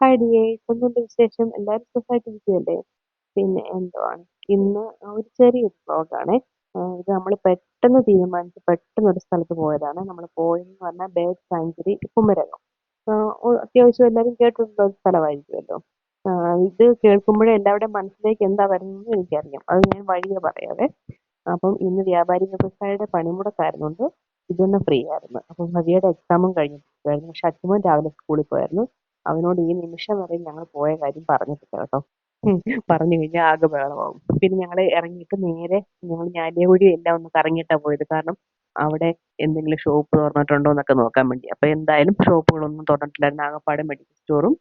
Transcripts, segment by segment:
Hi ഡിയേ, എന്തുണ്ട് വിശേഷം? എല്ലാവരും സുഖമായിട്ടിരിക്കുകയല്ലേ? പിന്നെ എന്തുവാണ് ഇന്ന് ഒരു ചെറിയൊരു വ്ളോഗാണേ. ഇത് നമ്മൾ പെട്ടെന്ന് തീരുമാനിച്ച് പെട്ടെന്ന് ഒരു സ്ഥലത്ത് പോയതാണ്. നമ്മൾ പോയെന്ന് പറഞ്ഞാൽ ബേർഡ് സാങ്ച്വറി കുമരകം. അത്യാവശ്യം എല്ലാവരും കേട്ടിട്ടുള്ള ഒരു സ്ഥലമായിരിക്കുമല്ലോ. ഇത് കേൾക്കുമ്പോഴേ എല്ലാവരുടെയും മനസ്സിലേക്ക് എന്താ വരുന്നതെന്ന് എനിക്കറിയാം. അത് ഞാൻ വഴിയെ പറയാവേ. അപ്പം ഇന്ന് വ്യാപാരി വ്യവസായിയുടെ പണിമുടക്കായിരുന്നുകൊണ്ട് ഇതൊന്ന് ഫ്രീ ആയിരുന്നു. അപ്പം ഭവിയുടെ എക്സാമും കഴിഞ്ഞിരിക്കുവായിരുന്നു. പക്ഷെ അച്ഛൻ രാവിലെ സ്കൂളിൽ പോയായിരുന്നു. അവനോട് ഈ നിമിഷം വരെ ഞങ്ങൾ പോയ കാര്യം പറഞ്ഞിട്ടില്ല കേട്ടോ. പറഞ്ഞു കഴിഞ്ഞാൽ ആകെ ബഹളമാവും. പിന്നെ ഞങ്ങൾ ഇറങ്ങിയിട്ട് നേരെ ഞങ്ങൾ ഞാലിയാകുഴി എല്ലാം ഒന്ന് കറങ്ങിയിട്ടാ പോയത്. കാരണം അവിടെ എന്തെങ്കിലും ഷോപ്പ് തുറന്നിട്ടുണ്ടോ എന്നൊക്കെ നോക്കാൻ വേണ്ടി. അപ്പൊ എന്തായാലും ഷോപ്പുകളൊന്നും തുറന്നിട്ടില്ലായിരുന്നു. ആകപ്പാടെ മെഡിക്കൽ സ്റ്റോറും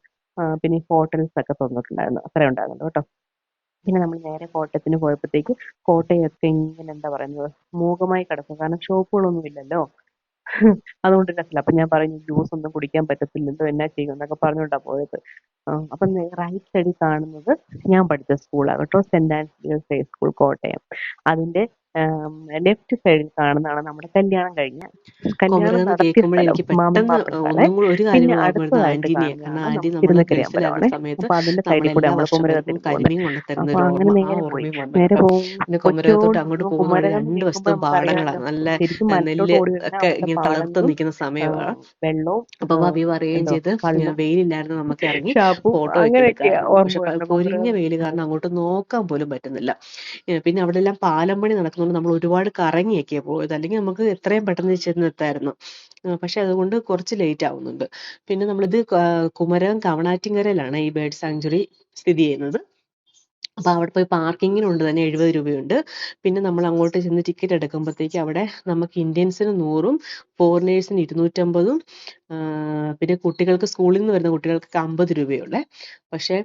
പിന്നെ ഹോട്ടൽസ് ഒക്കെ തുറന്നിട്ടുണ്ടായിരുന്നു. അത്രേ ഉണ്ടായിരുന്നു കേട്ടോ. പിന്നെ നമ്മൾ നേരെ കോട്ടയത്തിന് പോയപ്പോഴത്തേക്ക് കോട്ടയൊക്കെ ഇങ്ങനെ എന്താ പറയുന്നത്, മൂകമായി കിടക്കും. കാരണം ഷോപ്പുകളൊന്നും ഇല്ലല്ലോ. അതുകൊണ്ട് രസമില്ല. അപ്പൊ ഞാൻ പറഞ്ഞു ജ്യൂസ് ഒന്നും കുടിക്കാൻ പറ്റത്തില്ലല്ലോ, എന്നാ ചെയ്യും എന്നൊക്കെ പറഞ്ഞുകൊണ്ടാ പോയത്. അപ്പൊ റൈറ്റ് സൈഡിൽ കാണുന്നത് ഞാൻ പഠിച്ച സ്കൂളാണ് കേട്ടോ, saint Ans high school Kottayam. അതിന്റെ ലെഫ്റ്റ് സൈഡിൽ കാണുന്നതാണ് നമ്മുടെ കല്യാണം കഴിഞ്ഞ കല്യാണം കുമരകം നടത്തിയ കേൾക്കുമ്പോഴേ സ്ഥലം, എനിക്ക് മാമൻ പെട്ടെന്ന് മാപ്പിള. ഒന്നും കൂടി ഒരു കാര്യം പിന്നെ കൂടെ ഓർമ്മ വരുന്നത് അടുത്തതായിട്ട് ആന്റീനെയാ. കാരണം കാണുന്നതാണ് ആന്റി നമുക്ക് നമ്മൾ തിരുനക്കരി ഗൾഫിലായിരുന്ന അമ്പലമാണേ. സമയത്ത് അപ്പൊ അതിന്റെ സൈഡിൽ കൂടെ നമ്മളെല്ലാ നമ്മൾ വർഷവും കുമരകത്തിന് വരുമ്പോൾ പോകുന്നത്. കരിമീൻ കൊണ്ട് തരുന്ന അപ്പൊ ഒരു അങ്ങനെ ഓർമ്മ, ആ നേരെ പോയി. ഓർമ്മയും വന്നു നേരെ കേട്ടോ. പോകും പിന്നെ കുമരകത്തോട്ട് അങ്ങോട്ട് കൊതിയോണ്ട് പോകുന്ന വഴി കുമരകം രണ്ട് കേൾക്കുമ്പോ വശത്തും പാടങ്ങളാണ്. നമുക്കറിയാമല്ലോ, നല്ല ശരിക്കും മലത്തോട്ട് നെല്ല് ഓടി വരുന്ന ഒക്കെ അവിടുത്തെ ഇങ്ങനെ തളർത്ത് പാടങ്ങളും നിൽക്കുന്ന സമയമാണ്. വെള്ളവും അപ്പൊ ഭവ്യ പറയുകയും എന്തോ ചെയ്ത് കള്ളും വെയിലില്ലായിരുന്നു, നമുക്ക് ഇറങ്ങി ഷാപ്പും ഫോട്ടോ ഒക്കെ അങ്ങനെയൊക്കെയാ എടുക്കാമായിരുന്നു. ഓർമ്മ പക്ഷെ വരുന്നത് പൊരിഞ്ഞ കുമരകം. വെയിൽ കാരണം അങ്ങോട്ട് നോക്കാൻ പോലും പറ്റുന്നില്ല. പിന്നെ അവിടെ എല്ലാം പാലം പണി നടക്കുന്നതുകൊണ്ട് നമ്മൾ ഒരുപാട് കറങ്ങിയൊക്കെയാണ് പോയത്. അല്ലെങ്കിൽ നമുക്ക് എത്രയും പെട്ടെന്ന് ചെന്നെത്തായിരുന്നു. പക്ഷെ അതുകൊണ്ട് കുറച്ച് ലേറ്റ് ആവുന്നുണ്ട്. പിന്നെ നമ്മളിത് കുമരകം കവണാറ്റിങ്കരയിലാണ് ഈ ബേർഡ് സാങ്ച്വറി സ്ഥിതി ചെയ്യുന്നത്. അപ്പോൾ അവിടെ പോയി പാർക്കിങ്ങിനുണ്ട് തന്നെ 70 രൂപയുണ്ട്. പിന്നെ നമ്മൾ അങ്ങോട്ട് ചെന്ന് ടിക്കറ്റ് എടുക്കുമ്പോഴത്തേക്ക് അവിടെ നമുക്ക് ഇന്ത്യൻസിന് 100ഉം ഫോറിനേഴ്സിന് 250ഉം പിന്നെ കുട്ടികൾക്ക് സ്കൂളിൽ നിന്ന് വരുന്ന കുട്ടികൾക്ക് 50 രൂപയുള്ളേ. പക്ഷേ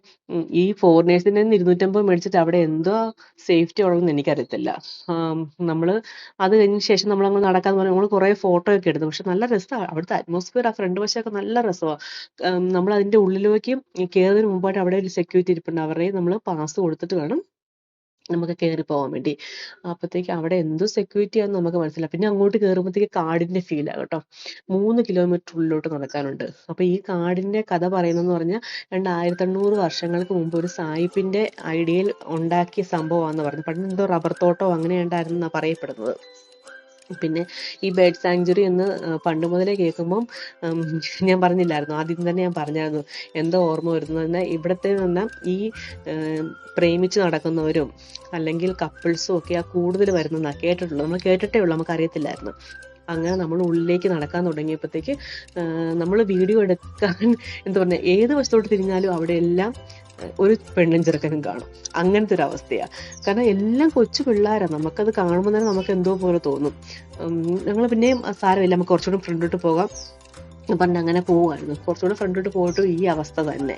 ഈ ഫോറിനേഴ്സിൻ്റെ 250 മേടിച്ചിട്ട് അവിടെ എന്തോ സേഫ്റ്റി ഉള്ളതെന്ന് എനിക്കറിയത്തില്ല. നമ്മൾ അത് കഴിഞ്ഞ ശേഷം നമ്മളങ്ങ് നടക്കാന്ന് പറഞ്ഞാൽ നമ്മൾ കുറേ ഫോട്ടോ ഒക്കെ എടുത്തു. പക്ഷെ നല്ല രസമാണ് അവിടുത്തെ അറ്റ്മോസ്ഫിയർ, ആ ഫ്രണ്ട് വശമൊക്കെ നല്ല രസമാണ്. നമ്മൾ അതിൻ്റെ ഉള്ളിലേക്ക് കയറുന്നതിന് മുമ്പായിട്ട് അവിടെ ഒരു സെക്യൂരിറ്റി ഇരിപ്പുണ്ട്. അവരുടെ നമ്മൾ പാസ് കൊടുത്തിട്ട് വേണം നമുക്ക് കയറി പോകാൻ വേണ്ടി. അപ്പോഴത്തേക്ക് അവിടെ എന്തോ സെക്യൂരിറ്റിയാണെന്ന് നമുക്ക് മനസ്സിലായി. പിന്നെ അങ്ങോട്ട് കയറുമ്പോഴത്തേക്ക് കാടിൻ്റെ ഫീലാണ് കേട്ടോ. 3 കിലോമീറ്റർ ഉള്ളിലോട്ട് നടക്കാനുണ്ട്. അപ്പോൾ ഈ കാടിൻ്റെ കഥ പറയുന്നതെന്ന് പറഞ്ഞാൽ 2800 വർഷങ്ങൾക്ക് മുമ്പ് ഒരു സായിപ്പിൻ്റെ ഐഡിയയിൽ ഉണ്ടാക്കിയ സംഭവമാണെന്ന് പറഞ്ഞു. പണ്ട് എന്തോ റബ്ബർ തോട്ടമോ അങ്ങനെ ഉണ്ടായിരുന്നെന്നാണ് പറയപ്പെടുന്നത്. പിന്നെ ഈ ബേർഡ് സാങ്ച്വറി എന്ന് പണ്ട് മുതലേ കേൾക്കുമ്പം ഞാൻ പറഞ്ഞില്ലായിരുന്നു, ആദ്യം തന്നെ ഞാൻ പറഞ്ഞായിരുന്നു എന്തോ ഓർമ്മ വരുന്നതെന്ന്. ഇവിടുത്തെ നിന്ന് ഈ പ്രേമിച്ച് നടക്കുന്നവരും അല്ലെങ്കിൽ കപ്പിൾസും ഒക്കെ കൂടുതൽ വരുന്നതെന്നാണ് കേട്ടിട്ടുള്ളത്. നമ്മൾ കേട്ടിട്ടേ ഉള്ളൂ, നമുക്കറിയത്തില്ലായിരുന്നു. അങ്ങനെ നമ്മൾ ഉള്ളിലേക്ക് നടക്കാൻ തുടങ്ങിയപ്പോഴത്തേക്ക് നമ്മൾ വീഡിയോ എടുക്കാൻ എന്താ പറയുക, ഏത് വശത്തോട്ട് തിരിഞ്ഞാലും അവിടെ എല്ലാം ഒരു പെണ്ണും ചെറുക്കനും കാണും. അങ്ങനത്തെ ഒരു അവസ്ഥയാണ്. കാരണം എല്ലാം കൊച്ചു പിള്ളേരാണ്. നമുക്കത് കാണുമ്പോൾ തന്നെ നമുക്ക് എന്തോ പോലെ തോന്നും. ഞങ്ങൾ പിന്നെയും സാരമില്ല, നമുക്ക് കുറച്ചുകൂടി ഫ്രണ്ടോട്ട് പോകാം പറഞ്ഞ് അങ്ങനെ പോവുമായിരുന്നു. കുറച്ചുകൂടെ ഫ്രണ്ടോട്ട് പോയിട്ടും ഈ അവസ്ഥ തന്നെ.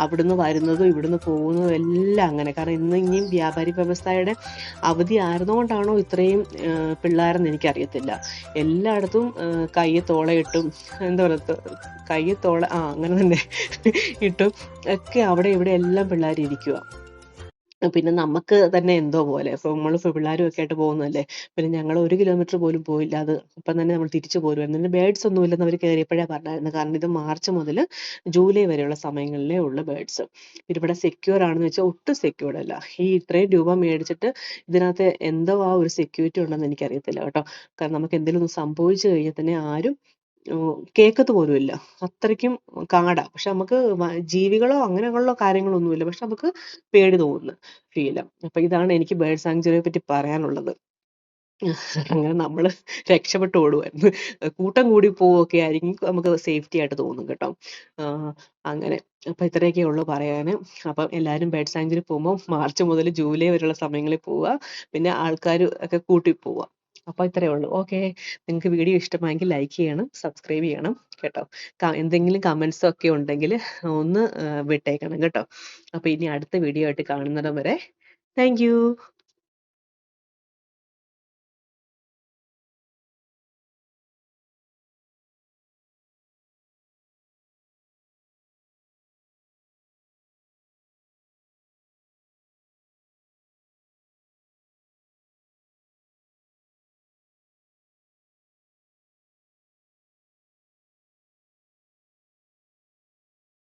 അവിടുന്ന് വരുന്നതും ഇവിടുന്ന് പോകുന്നതും എല്ലാം അങ്ങനെ. കാരണം ഇന്ന് ഇനിയും വ്യാപാരി വ്യവസായയുടെ അവധി ആയിരുന്നുകൊണ്ടാണോ ഇത്രയും പിള്ളേരെന്ന് എനിക്കറിയത്തില്ല. എല്ലായിടത്തും കയ്യെ തോളയിട്ടും എന്താ പറയുക, കയ്യെ തോള അങ്ങനെ തന്നെ ഇട്ടും ഒക്കെ അവിടെ ഇവിടെ എല്ലാം പിള്ളേർ ഇരിക്കുക. പിന്നെ നമുക്ക് തന്നെ എന്തോ പോലെ. ഇപ്പോൾ നമ്മൾ പിള്ളേരും ഒക്കെ ആയിട്ട് പോകുന്നതല്ലേ. പിന്നെ ഞങ്ങൾ 1 കിലോമീറ്റർ പോലും പോയില്ല. അത് ഇപ്പം തന്നെ നമ്മൾ തിരിച്ചു പോരുമായിരുന്നു. പിന്നെ ബേഡ്സ് ഒന്നും ഇല്ലെന്ന് അവർ കയറിയപ്പോഴേ പറഞ്ഞായിരുന്നു. കാരണം ഇത് മാർച്ച് മുതൽ ജൂലൈ വരെയുള്ള സമയങ്ങളിലേ ഉള്ളൂ ബേഡ്സ്. പിന്നെ ഇവിടെ സെക്യൂർ ആണെന്ന് വെച്ചാൽ ഒട്ടും സെക്യൂർഡ് അല്ല. ഈ ഇത്രയും രൂപ മേടിച്ചിട്ട് ഇതിനകത്ത് എന്തോ ആ ഒരു സെക്യൂരിറ്റി ഉണ്ടെന്ന് എനിക്കറിയത്തില്ല കേട്ടോ. കാരണം നമുക്ക് എന്തെങ്കിലും ഒന്ന് സംഭവിച്ചു കഴിഞ്ഞാൽ തന്നെ ആരും കേൾക്കത്ത് പോലുമില്ല. അത്രയ്ക്കും കാടാ. പക്ഷെ നമുക്ക് ജീവികളോ അങ്ങനെയുള്ള കാര്യങ്ങളൊന്നുമില്ല. പക്ഷെ നമുക്ക് പേടി തോന്നുന്നു ഫീല്. അപ്പൊ ഇതാണ് എനിക്ക് ബേർഡ് സാങ്ച്വറിയെ പറ്റി പറയാനുള്ളത്. അങ്ങനെ നമ്മൾ രക്ഷപ്പെട്ട് ഓടുമായിരുന്നു. കൂട്ടം കൂടി പോവുകയൊക്കെ ആയിരിക്കും നമുക്ക് സേഫ്റ്റി ആയിട്ട് തോന്നും കേട്ടോ. അങ്ങനെ അപ്പം ഇത്രയൊക്കെ ഉള്ളൂ പറയാൻ. അപ്പം എല്ലാവരും ബേർഡ് സാങ്ച്വറി പോകുമ്പോൾ മാർച്ച് മുതൽ ജൂലൈ വരെയുള്ള സമയങ്ങളിൽ പോവുക. പിന്നെ ആൾക്കാർ ഒക്കെ കൂട്ടി പോവുക. അപ്പോൾ ഇത്രയേ ഉള്ളൂ. ഓക്കെ, നിങ്ങൾക്ക് വീഡിയോ ഇഷ്ടമായെങ്കിൽ ലൈക്ക് ചെയ്യണം, സബ്സ്ക്രൈബ് ചെയ്യണം കേട്ടോ. എന്തെങ്കിലും കമൻസ് ഒക്കെ ഉണ്ടെങ്കിൽ ഒന്ന് വിട്ടേക്കണം കേട്ടോ. അപ്പോൾ ഇനി അടുത്ത വീഡിയോ ആയിട്ട് കാണുന്നിടം വരെ താങ്ക് യു.